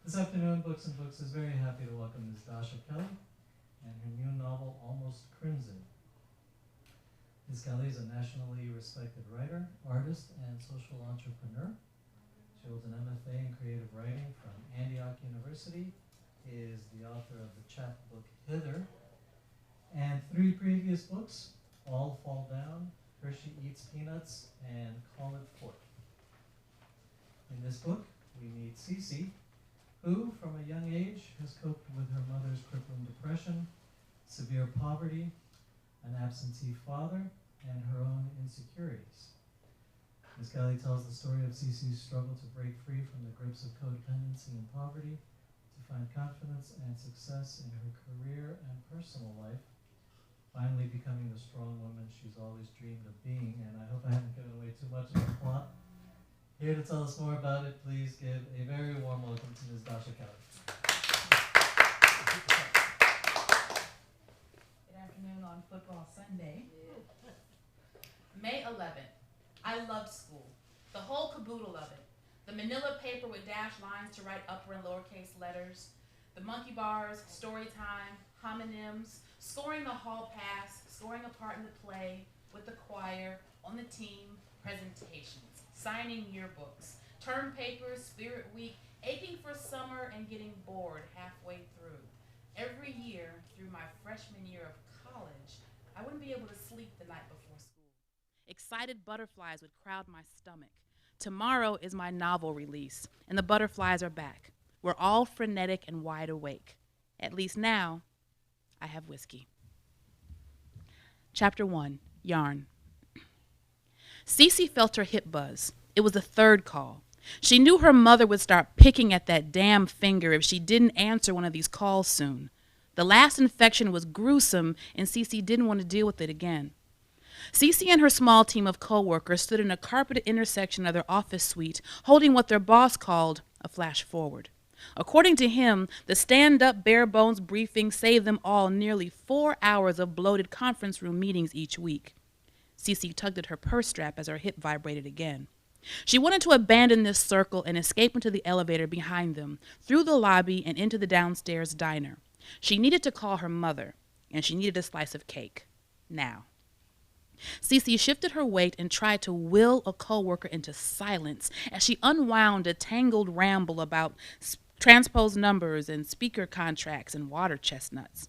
This afternoon, Books and Books is very happy to welcome Ms. Dasha Kelly and her new novel, Almost Crimson. Ms. Kelly is a nationally respected writer, artist, and social entrepreneur. She holds an MFA in creative writing from Antioch University, is the author of the chapbook Hither, and 3 previous books, All Fall Down, Hershey Eats Peanuts, and Call It Forth. In this book, we meet Cece, who, from a young age, has coped with her mother's crippling depression, severe poverty, an absentee father, and her own insecurities. Ms. Kelly tells the story of Cece's struggle to break free from the grips of codependency and poverty, to find confidence and success in her career and personal life, finally becoming the strong woman she's always dreamed of being. And I hope I haven't given away too much of the plot. Here to tell us more about it, please give a very warm welcome to Ms. Dasha Kelly. Good afternoon on Football Sunday. May 11th. I loved school. The whole caboodle of it. The manila paper with dashed lines to write upper and lowercase letters. The monkey bars, story time, homonyms, scoring the hall pass, scoring a part in the play, with the choir, on the team, presentations, signing yearbooks, term papers, spirit week, aching for summer and getting bored halfway through. Every year through my freshman year of college, I wouldn't be able to sleep the night before school. Excited butterflies would crowd my stomach. Tomorrow is my novel release, and the butterflies are back. We're all frenetic and wide awake. At least now, I have whiskey. Chapter 1, Yarn. Cece felt her hip buzz. It was the 3rd call. She knew her mother would start picking at that damn finger if she didn't answer one of these calls soon. The last infection was gruesome, and Cece didn't want to deal with it again. Cece and her small team of co-workers stood in a carpeted intersection of their office suite, holding what their boss called a flash forward. According to him, the stand-up bare-bones briefing saved them all nearly 4 hours of bloated conference room meetings each week. Cece tugged at her purse strap as her hip vibrated again. She wanted to abandon this circle and escape into the elevator behind them, through the lobby and into the downstairs diner. She needed to call her mother, and she needed a slice of cake. Now. Cece shifted her weight and tried to will a coworker into silence as she unwound a tangled ramble about transposed numbers and speaker contracts and water chestnuts.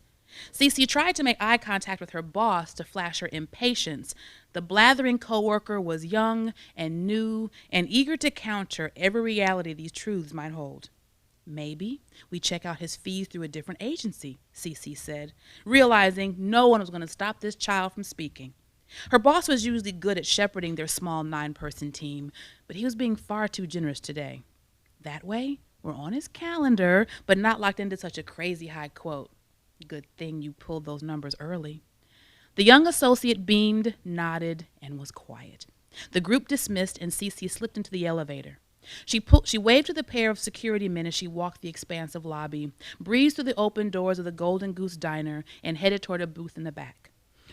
Cece tried to make eye contact with her boss to flash her impatience. The blathering coworker was young and new and eager to counter every reality these truths might hold. Maybe we check out his fees through a different agency, Cece said, realizing no one was going to stop this child from speaking. Her boss was usually good at shepherding their small 9-person team, but he was being far too generous today. That way, we're on his calendar, but not locked into such a crazy high quote. Good thing you pulled those numbers early. The young associate beamed, nodded, and was quiet. The group dismissed, and Cece slipped into the elevator. She waved to the pair of security men as she walked the expansive lobby, breezed through the open doors of the Golden Goose Diner, and headed toward a booth in the back.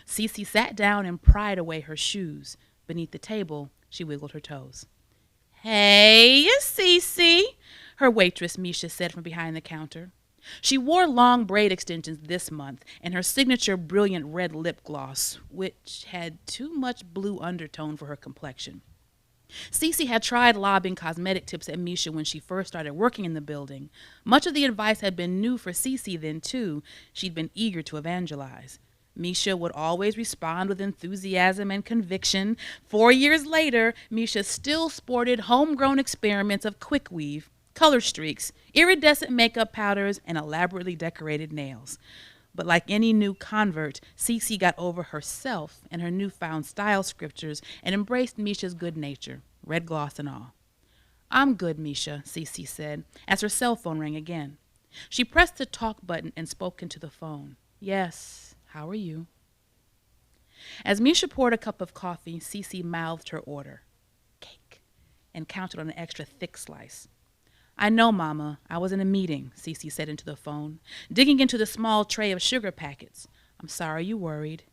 Cece sat down and pried away her shoes. Beneath the table, she wiggled her toes. "Hey, Cece," her waitress Misha said from behind the counter. She wore long braid extensions this month and her signature brilliant red lip gloss, which had too much blue undertone for her complexion. Cece had tried lobbing cosmetic tips at Misha when she first started working in the building. Much of the advice had been new for Cece then, too. She'd been eager to evangelize. Misha would always respond with enthusiasm and conviction. 4 years later, Misha still sported homegrown experiments of quick weave, color streaks, iridescent makeup powders, and elaborately decorated nails. But like any new convert, Cece got over herself and her newfound style scriptures and embraced Misha's good nature, red gloss and all. "I'm good, Misha," Cece said, as her cell phone rang again. She pressed the talk button and spoke into the phone. "Yes, how are you?" As Misha poured a cup of coffee, Cece mouthed her order. "Cake," and counted on an extra thick slice. "I know, Mama. I was in a meeting," Cece said into the phone, digging into the small tray of sugar packets. "I'm sorry you worried."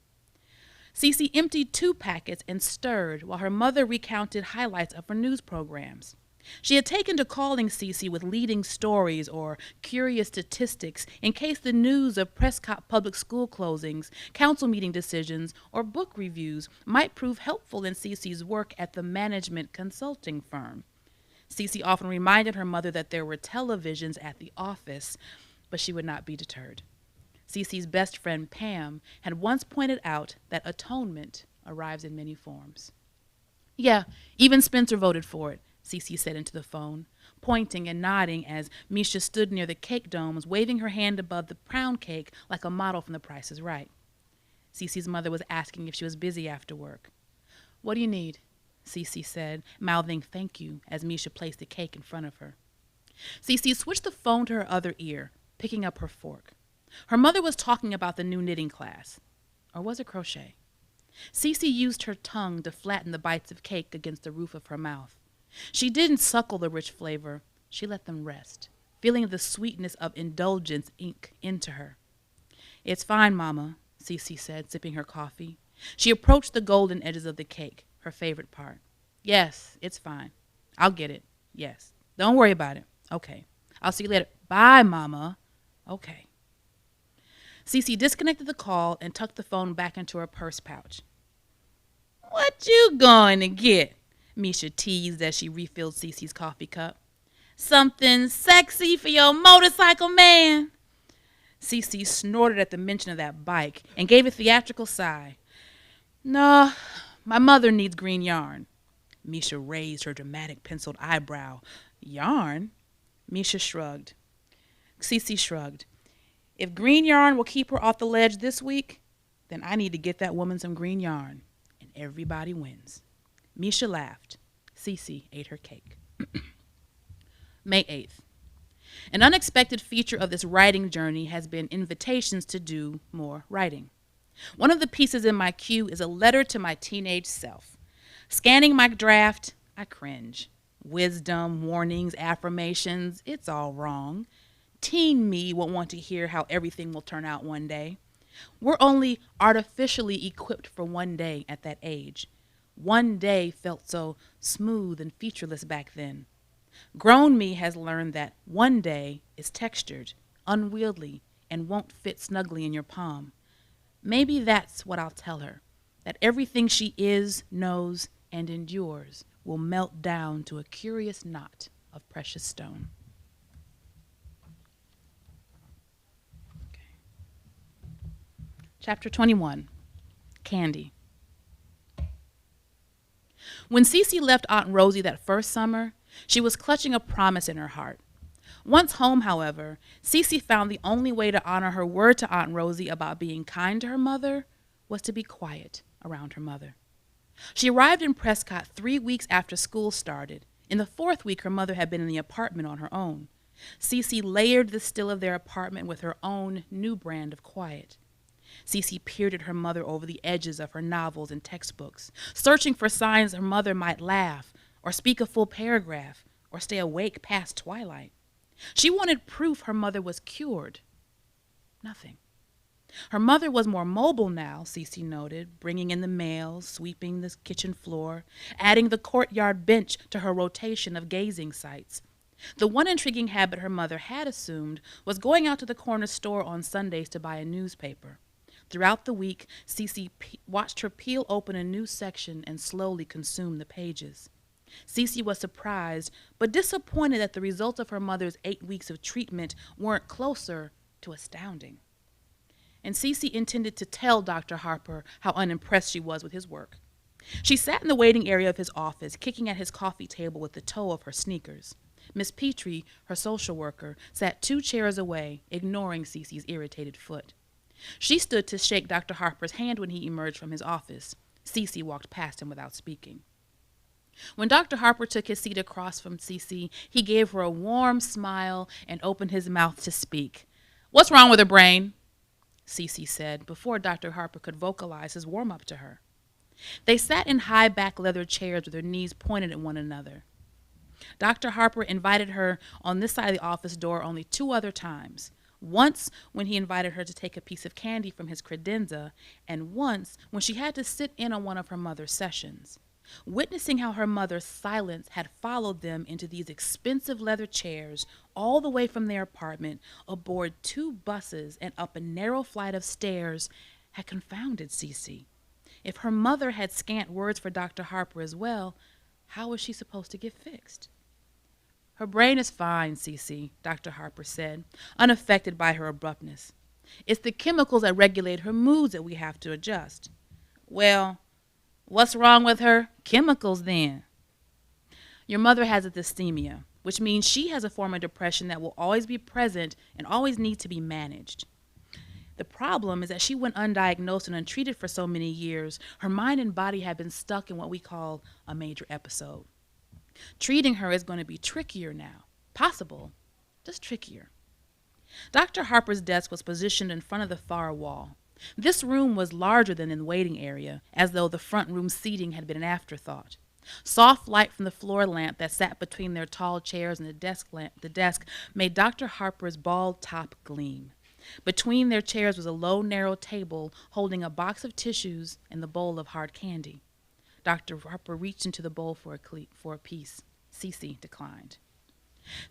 Cece emptied 2 packets and stirred while her mother recounted highlights of her news programs. She had taken to calling Cece with leading stories or curious statistics in case the news of Prescott Public School closings, council meeting decisions, or book reviews might prove helpful in Cece's work at the management consulting firm. Cece often reminded her mother that there were televisions at the office, but she would not be deterred. Cece's best friend Pam had once pointed out that atonement arrives in many forms. Yeah, even Spencer voted for it, Cece said into the phone, pointing and nodding as Misha stood near the cake domes, waving her hand above the pound cake like a model from The Price is Right. Cece's mother was asking if she was busy after work. What do you need? Cece said, mouthing thank you as Misha placed the cake in front of her. Cece switched the phone to her other ear, picking up her fork. Her mother was talking about the new knitting class. Or was it crochet? Cece used her tongue to flatten the bites of cake against the roof of her mouth. She didn't suckle the rich flavor. She let them rest, feeling the sweetness of indulgence ink into her. It's fine, Mama, Cece said, sipping her coffee. She approached the golden edges of the cake, her favorite part. Yes, it's fine. I'll get it. Yes. Don't worry about it. Okay. I'll see you later. Bye, Mama. Okay. Cece disconnected the call and tucked the phone back into her purse pouch. What you going to get? Misha teased as she refilled Cece's coffee cup. Something sexy for your motorcycle man? Cece snorted at the mention of that bike and gave a theatrical sigh. No, my mother needs green yarn. Misha raised her dramatic penciled eyebrow. Yarn? Misha shrugged. Cece shrugged. If green yarn will keep her off the ledge this week, then I need to get that woman some green yarn. And everybody wins. Misha laughed. Cece ate her cake. May 8th. An unexpected feature of this writing journey has been invitations to do more writing. One of the pieces in my queue is a letter to my teenage self. Scanning my draft, I cringe. Wisdom, warnings, affirmations, it's all wrong. Teen me will want to hear how everything will turn out one day. We're only artificially equipped for one day at that age. One day felt so smooth and featureless back then. Grown me has learned that one day is textured, unwieldy, and won't fit snugly in your palm. Maybe that's what I'll tell her, that everything she is, knows, and endures will melt down to a curious knot of precious stone. Okay. Chapter 21, Candy. When Cece left Aunt Rosie that first summer, she was clutching a promise in her heart. Once home, however, Cece found the only way to honor her word to Aunt Rosie about being kind to her mother was to be quiet around her mother. She arrived in Prescott 3 weeks after school started. In the 4th week, her mother had been in the apartment on her own. Cece layered the still of their apartment with her own new brand of quiet. Cece peered at her mother over the edges of her novels and textbooks, searching for signs her mother might laugh, or speak a full paragraph, or stay awake past twilight. She wanted proof her mother was cured. Nothing. Her mother was more mobile now, Cece noted, bringing in the mail, sweeping the kitchen floor, adding the courtyard bench to her rotation of gazing sites. The one intriguing habit her mother had assumed was going out to the corner store on Sundays to buy a newspaper. Throughout the week, Cece watched her peel open a new section and slowly consume the pages. Cece was surprised, but disappointed that the results of her mother's 8 weeks of treatment weren't closer to astounding. And Cece intended to tell Dr. Harper how unimpressed she was with his work. She sat in the waiting area of his office, kicking at his coffee table with the toe of her sneakers. Miss Petrie, her social worker, sat 2 chairs away, ignoring Cece's irritated foot. She stood to shake Dr. Harper's hand when he emerged from his office. Cece walked past him without speaking. When Dr. Harper took his seat across from Cece, he gave her a warm smile and opened his mouth to speak. "What's wrong with her brain?" Cece said, before Dr. Harper could vocalize his warm-up to her. They sat in high-back leather chairs with their knees pointed at one another. Dr. Harper invited her on this side of the office door only 2 other times. Once when he invited her to take a piece of candy from his credenza, and once when she had to sit in on one of her mother's sessions. Witnessing how her mother's silence had followed them into these expensive leather chairs all the way from their apartment, aboard 2 buses, and up a narrow flight of stairs had confounded Cece. If her mother had scant words for Dr. Harper as well, how was she supposed to get fixed? Her brain is fine, Cece, Dr. Harper said, unaffected by her abruptness. It's the chemicals that regulate her moods that we have to adjust. Well, what's wrong with her? Chemicals, then. Your mother has a dysthymia, which means she has a form of depression that will always be present and always need to be managed. The problem is that she went undiagnosed and untreated for so many years, her mind and body have been stuck in what we call a major episode. Treating her is going to be trickier now. Possible, just trickier. Dr. Harper's desk was positioned in front of the far wall. This room was larger than the waiting area, as though the front room seating had been an afterthought. Soft light from the floor lamp that sat between their tall chairs and the desk made Dr. Harper's bald top gleam. Between their chairs was a low, narrow table holding a box of tissues and the bowl of hard candy. Dr. Harper reached into the bowl for a piece. Cece declined.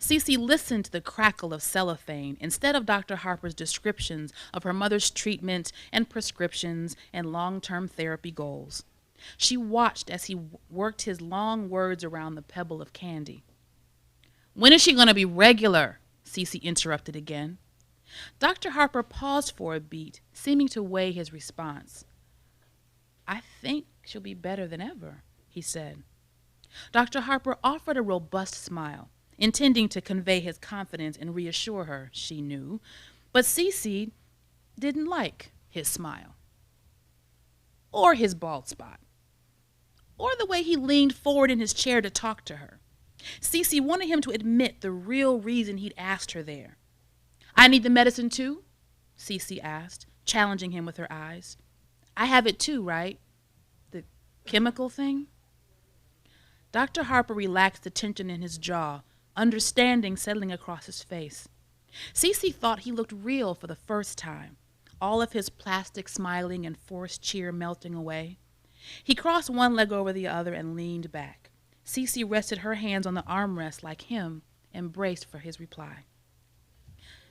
Cece listened to the crackle of cellophane instead of Dr. Harper's descriptions of her mother's treatment and prescriptions and long-term therapy goals. She watched as he worked his long words around the pebble of candy. "When is she going to be regular?" Cece interrupted again. Dr. Harper paused for a beat, seeming to weigh his response. "I think she'll be better than ever," he said. Dr. Harper offered a robust smile, intending to convey his confidence and reassure her, she knew, but Cece didn't like his smile, or his bald spot, or the way he leaned forward in his chair to talk to her. Cece wanted him to admit the real reason he'd asked her there. "I need the medicine too?" Cece asked, challenging him with her eyes. "I have it too, right? The chemical thing?" Dr. Harper relaxed the tension in his jaw, understanding settling across his face. Cece thought he looked real for the first time, all of his plastic smiling and forced cheer melting away. He crossed one leg over the other and leaned back. Cece rested her hands on the armrest like him and braced for his reply.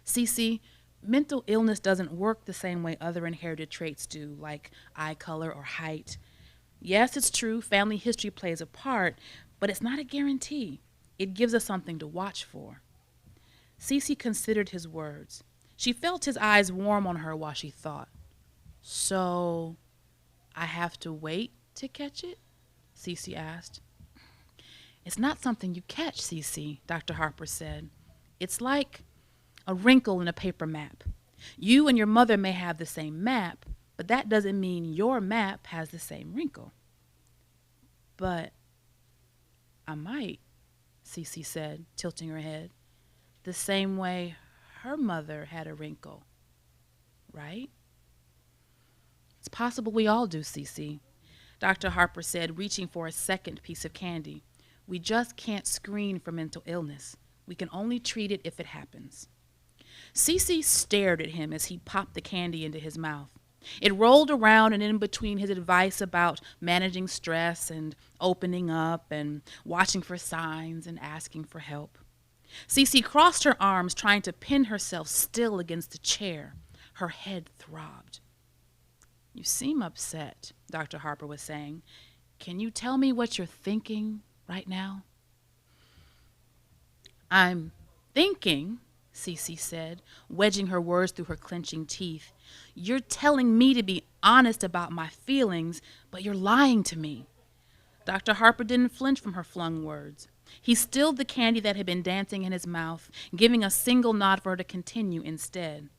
"Cece, mental illness doesn't work the same way other inherited traits do, like eye color or height. Yes, it's true, family history plays a part, but it's not a guarantee. It gives us something to watch for." Cece considered his words. She felt his eyes warm on her while she thought. "So, I have to wait to catch it?" Cece asked. "It's not something you catch, Cece," Dr. Harper said. "It's like a wrinkle in a paper map. You and your mother may have the same map, but that doesn't mean your map has the same wrinkle." "But I might," Cece said, tilting her head, "the same way her mother had a wrinkle, right?" "It's possible we all do, Cece," Dr. Harper said, reaching for a second piece of candy. "We just can't screen for mental illness. We can only treat it if it happens." Cece stared at him as he popped the candy into his mouth. It rolled around and in between his advice about managing stress and opening up and watching for signs and asking for help. Cece crossed her arms, trying to pin herself still against the chair. Her head throbbed. "You seem upset," Dr. Harper was saying. "Can you tell me what you're thinking right now?" "I'm thinking," Cece said, wedging her words through her clenching teeth, "you're telling me to be honest about my feelings, but you're lying to me." Dr. Harper didn't flinch from her flung words. He stilled the candy that had been dancing in his mouth, giving a single nod for her to continue instead.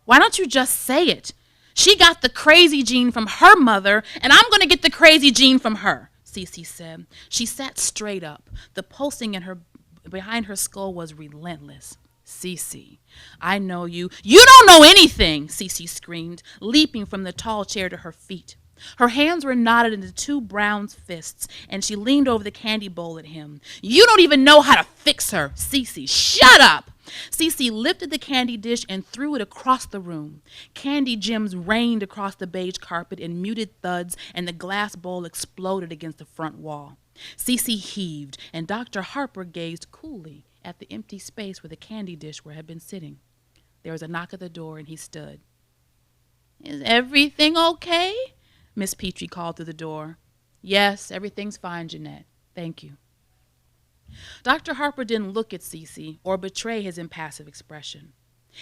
"Why don't you just say it? She got the crazy gene from her mother, and I'm going to get the crazy gene from her," Cece said. She sat straight up. The pulsing in her behind her skull was relentless. "Cece, I know you." "You don't know anything," Cece screamed, leaping from the tall chair to her feet. Her hands were knotted into 2 brown fists, and she leaned over the candy bowl at him. "You don't even know how to fix her." "Cece, shut up! Cece lifted the candy dish and threw it across the room. Candy gems rained across the beige carpet in muted thuds, and the glass bowl exploded against the front wall. Cece heaved, and Dr. Harper gazed coolly at the empty space where the candy dish had been sitting. There was a knock at the door, and he stood. "Is everything okay?" Miss Petrie called through the door. "Yes, everything's fine, Jeanette. Thank you." Dr. Harper didn't look at Cece or betray his impassive expression.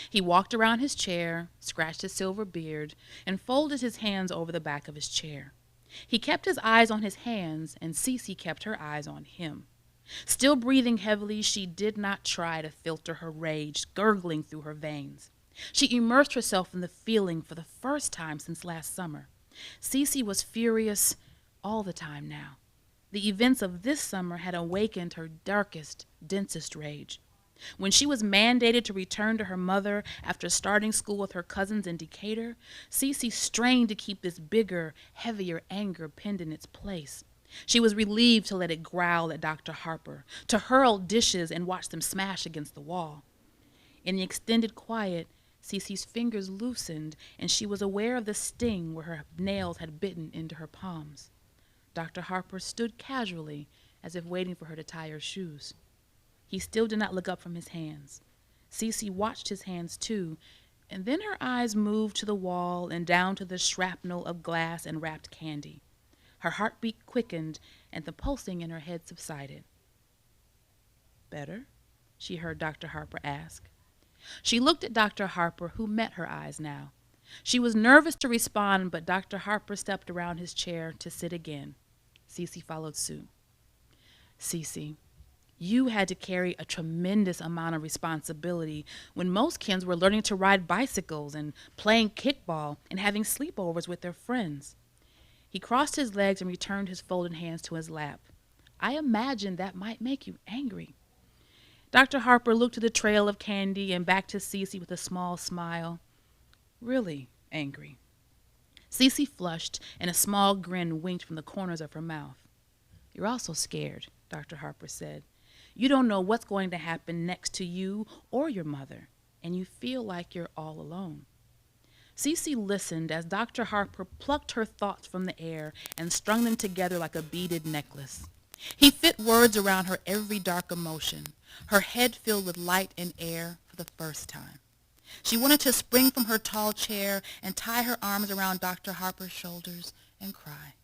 He walked around his chair, scratched his silver beard, and folded his hands over the back of his chair. He kept his eyes on his hands, and Cece kept her eyes on him. Still breathing heavily, she did not try to filter her rage gurgling through her veins. She immersed herself in the feeling for the first time since last summer. Cece was furious all the time now. The events of this summer had awakened her darkest, densest rage. When she was mandated to return to her mother after starting school with her cousins in Decatur, Cece strained to keep this bigger, heavier anger pinned in its place. She was relieved to let it growl at Dr. Harper, to hurl dishes and watch them smash against the wall. In the extended quiet, Cece's fingers loosened, and she was aware of the sting where her nails had bitten into her palms. Dr. Harper stood casually, as if waiting for her to tie her shoes. He still did not look up from his hands. Cece watched his hands too, and then her eyes moved to the wall and down to the shrapnel of glass and wrapped candy. Her heartbeat quickened, and the pulsing in her head subsided. "Better?" she heard Dr. Harper ask. She looked at Dr. Harper, who met her eyes now. She was nervous to respond, but Dr. Harper stepped around his chair to sit again. Cece followed suit. "Cece, you had to carry a tremendous amount of responsibility when most kids were learning to ride bicycles and playing kickball and having sleepovers with their friends." He crossed his legs and returned his folded hands to his lap. "I imagine that might make you angry." Dr. Harper looked at the trail of candy and back to Cece with a small smile. "Really angry." Cece flushed, and a small grin winked from the corners of her mouth. "You're also scared," Dr. Harper said. "You don't know what's going to happen next to you or your mother, and you feel like you're all alone." Cece listened as Dr. Harper plucked her thoughts from the air and strung them together like a beaded necklace. He fit words around her every dark emotion, her head filled with light and air for the first time. She wanted to spring from her tall chair and tie her arms around Dr. Harper's shoulders and cry.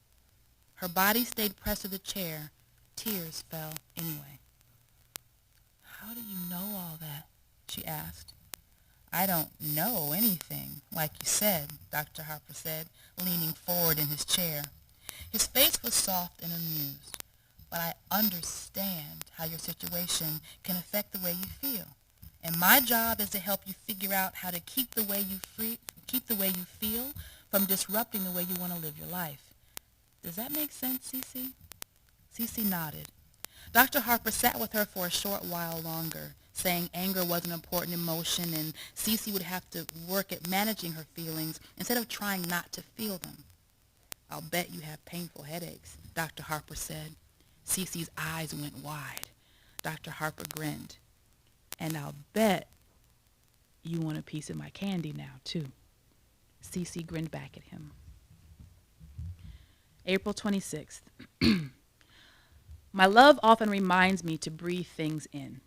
Her body stayed pressed to the chair. Tears fell anyway. "How do you know all that?" she asked. "I don't know anything, like you said," Dr. Harper said, leaning forward in his chair. His face was soft and amused. "But I understand how your situation can affect the way you feel. And my job is to help you figure out how to keep the way you feel from disrupting the way you want to live your life. Does that make sense, Cece?" Cece nodded. Dr. Harper sat with her for a short while longer, saying anger was an important emotion and Cece would have to work at managing her feelings instead of trying not to feel them. "I'll bet you have painful headaches," Dr. Harper said. Cece's eyes went wide. Dr. Harper grinned. "And I'll bet you want a piece of my candy now, too." Cece grinned back at him. April 26th. My love often reminds me to breathe things in.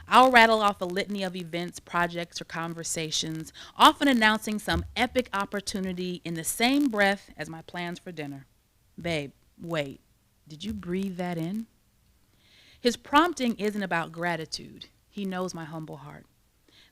I'll rattle off a litany of events, projects, or conversations, often announcing some epic opportunity in the same breath as my plans for dinner. "Babe, wait, did you breathe that in?" His prompting isn't about gratitude. He knows my humble heart.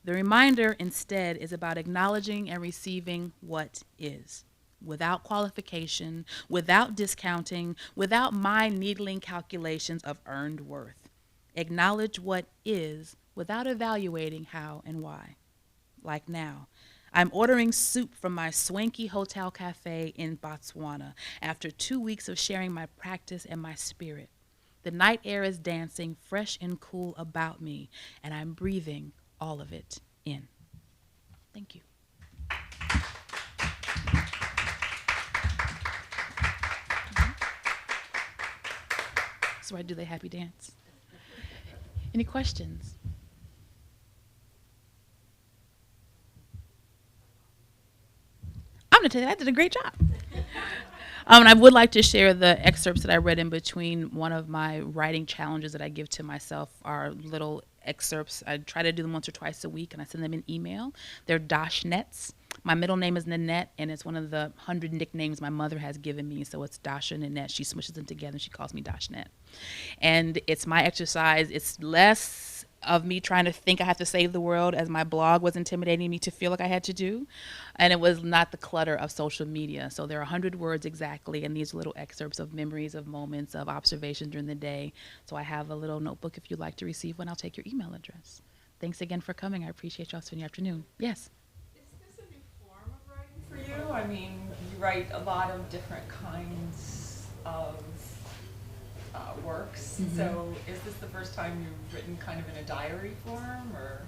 The reminder instead is about acknowledging and receiving what is, without qualification, without discounting, without mind-needling calculations of earned worth. Acknowledge what is without evaluating how and why. Like now, I'm ordering soup from my swanky hotel cafe in Botswana after 2 weeks of sharing my practice and my spirit. The night air is dancing fresh and cool about me, and I'm breathing all of it in. Thank you. So I do the happy dance. Any questions? to tell you I did a great job. And I would like to share the excerpts that I read in between. One of my writing challenges that I give to myself are little excerpts. I try to do them once or twice a week, and I send them in email. They're Dashnets. My middle name is Nanette, and it's one of the 100 nicknames my mother has given me. So it's Dasha and Nanette. She smushes them together, and she calls me Dashnet. And it's my exercise. It's less of me trying to think I have to save the world, as my blog was intimidating me to feel like I had to do. And it was not the clutter of social media. So there are 100 words exactly, and these are little excerpts of memories, of moments, of observations during the day. So I have a little notebook if you'd like to receive one. I'll take your email address. Thanks again for coming. I appreciate y'all spending the afternoon. Yes? Is this a new form of writing for you? I mean, you write a lot of different kinds of works. Mm-hmm. So is this the first time you've written kind of in a diary form, or?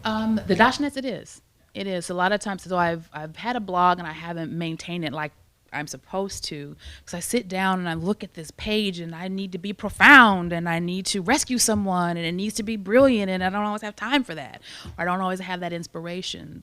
The Dashnets, it is. It is. A lot of times, so I've had a blog and I haven't maintained it like I'm supposed to, because I sit down and I look at this page and I need to be profound and I need to rescue someone and it needs to be brilliant, and I don't always have time for that, or I don't always have that inspiration.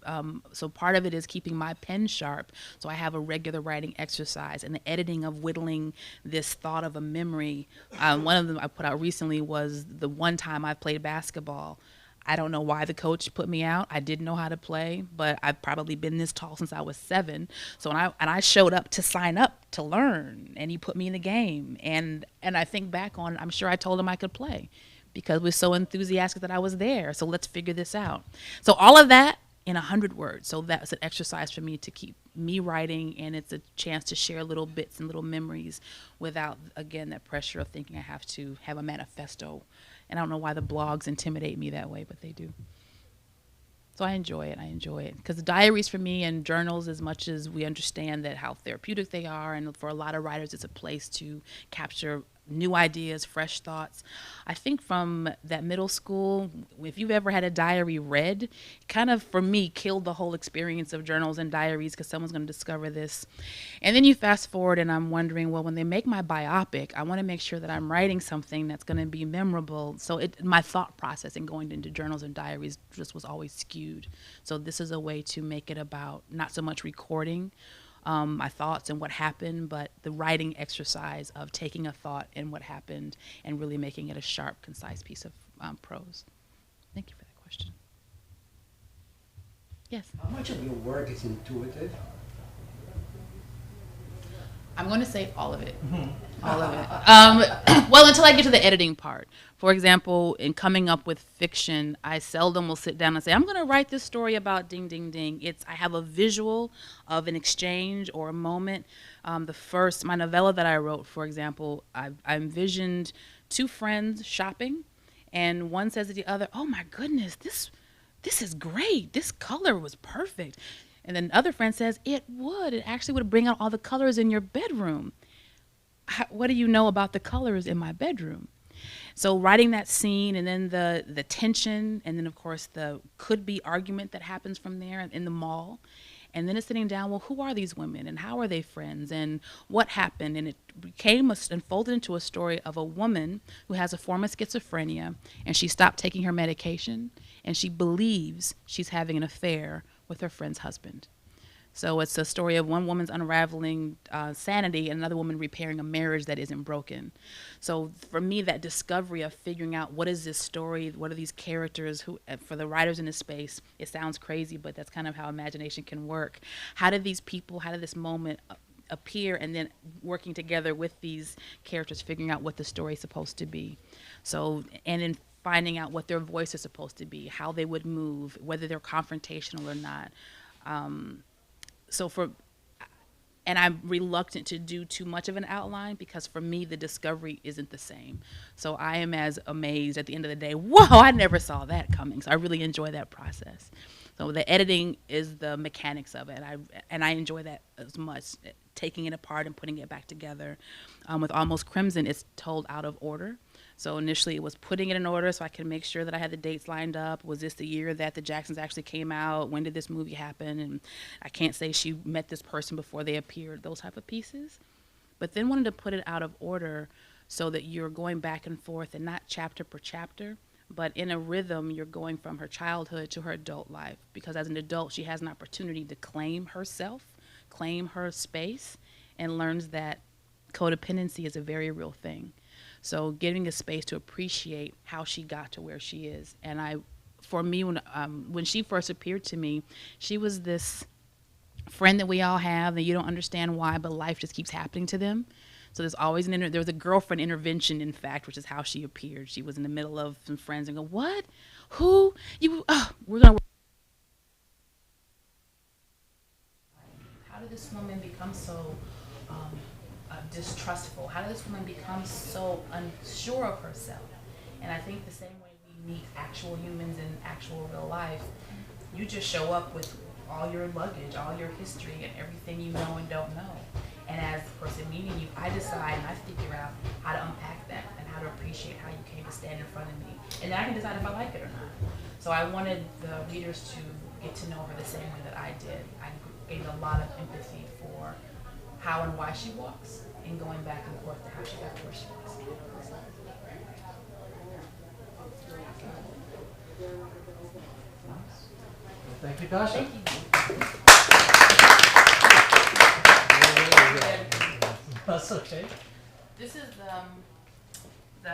So part of it is keeping my pen sharp, so I have a regular writing exercise, and the editing of whittling this thought of a memory. One of them I put out recently was the one time I played basketball. I don't know why the coach put me out. I didn't know how to play, but I've probably been this tall since I was 7. So I showed up to sign up to learn, and he put me in the game. And I think back on, I'm sure I told him I could play because I was so enthusiastic that I was there. So let's figure this out. So all of that in 100 words. So that's an exercise for me to keep me writing, and it's a chance to share little bits and little memories without, again, that pressure of thinking I have to have a manifesto. And I don't know why the blogs intimidate me that way, but they do. So I enjoy it. Because the diaries for me and journals, as much as we understand that how therapeutic they are, and for a lot of writers, it's a place to capture new ideas, fresh thoughts. I think from that middle school, if you've ever had a diary read, kind of, for me, killed the whole experience of journals and diaries, because someone's going to discover this. And then you fast forward and I'm wondering, well, when they make my biopic, I want to make sure that I'm writing something that's going to be memorable. So my thought process in going into journals and diaries just was always skewed. So this is a way to make it about not so much recording my thoughts and what happened, but the writing exercise of taking a thought and what happened and really making it a sharp, concise piece of prose. Thank you for that question. Yes? How much of your work is intuitive? I'm going to say all of it. All of it. Well, until I get to the editing part. For example, in coming up with fiction, I seldom will sit down and say, I'm going to write this story about ding, ding, ding. I have a visual of an exchange or a moment. My novella that I wrote, for example, I envisioned 2 friends shopping, and one says to the other, oh my goodness, this is great. This color was perfect. And then the other friend says, it actually would bring out all the colors in your bedroom. What do you know about the colors in my bedroom? So writing that scene, and then the tension, and then of course the could-be argument that happens from there in the mall. And then it's sitting down, well, who are these women and how are they friends and what happened? And it unfolded into a story of a woman who has a form of schizophrenia, and she stopped taking her medication, and she believes she's having an affair with her friend's husband. So it's a story of one woman's unraveling sanity and another woman repairing a marriage that isn't broken. So for me, that discovery of figuring out what is this story, what are these characters, who, for the writers in this space, it sounds crazy, but that's kind of how imagination can work. How did this moment appear, and then working together with these characters, figuring out what the story is supposed to be. So, and in finding out what their voice is supposed to be, how they would move, whether they're confrontational or not. And I'm reluctant to do too much of an outline, because for me, the discovery isn't the same. So I am as amazed at the end of the day, whoa, I never saw that coming. So I really enjoy that process. So the editing is the mechanics of it. And I enjoy that as much, taking it apart and putting it back together. With Almost Crimson, it's told out of order. So initially it was putting it in order so I could make sure that I had the dates lined up. Was this the year that the Jacksons actually came out? When did this movie happen? And I can't say she met this person before they appeared, those type of pieces. But then wanted to put it out of order so that you're going back and forth, and not chapter per chapter, but in a rhythm, you're going from her childhood to her adult life. Because as an adult, she has an opportunity to claim herself, claim her space and learns that codependency is a very real thing. So giving a space to appreciate how she got to where she is. And for me, when she first appeared to me, she was this friend that we all have and you don't understand why, but life just keeps happening to them. So there's always there was a girlfriend intervention, in fact, which is how she appeared. She was in the middle of some friends and go, what? Who? You? We're going to. How did this woman become so distrustful? How did this woman become so unsure of herself? And I think the same way we meet actual humans in actual real life, you just show up with all your luggage, all your history, and everything you know and don't know. And as the person meeting you, I decide and I figure out how to unpack that and how to appreciate how you came to stand in front of me. And then I can decide if I like it or not. So I wanted the readers to get to know her the same way that I did. I gained a lot of empathy for how and why she walks, and going back and forth to how she got to where she was. Well, thank you, Dasha. Thank you. That's okay. This is the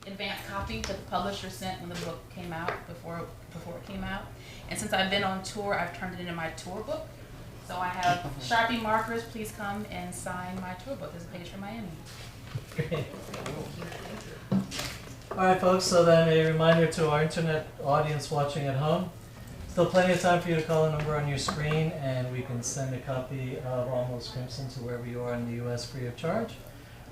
advanced copy that the publisher sent when the book came out, before it came out. And since I've been on tour, I've turned it into my tour book. So I have Sharpie markers. Please come and sign my tour book. There's a page for Miami. Great. All right, folks, so then a reminder to our internet audience watching at home. Still plenty of time for you to call a number on your screen, and we can send a copy of Almost Crimson to wherever you are in the U.S. free of charge.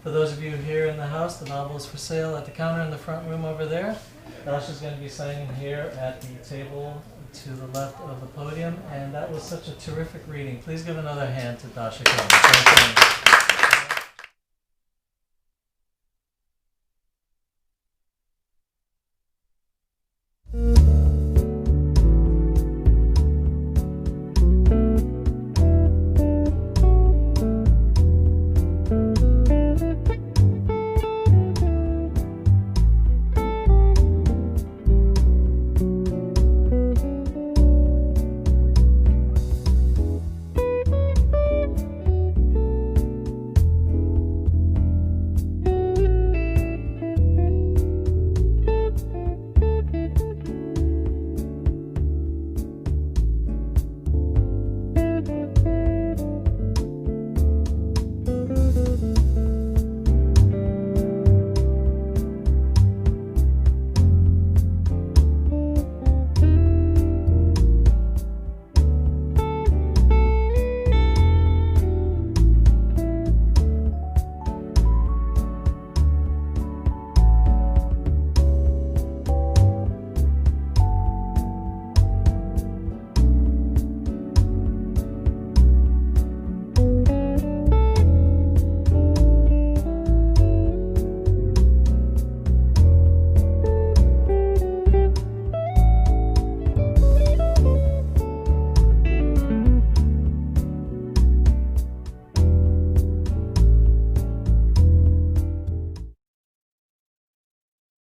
For those of you here in the house, the novel is for sale at the counter in the front room over there. Dasha's going to be signing here at the table to the left of the podium, and that was such a terrific reading. Please give another hand to Dasha Kelly. Thank you.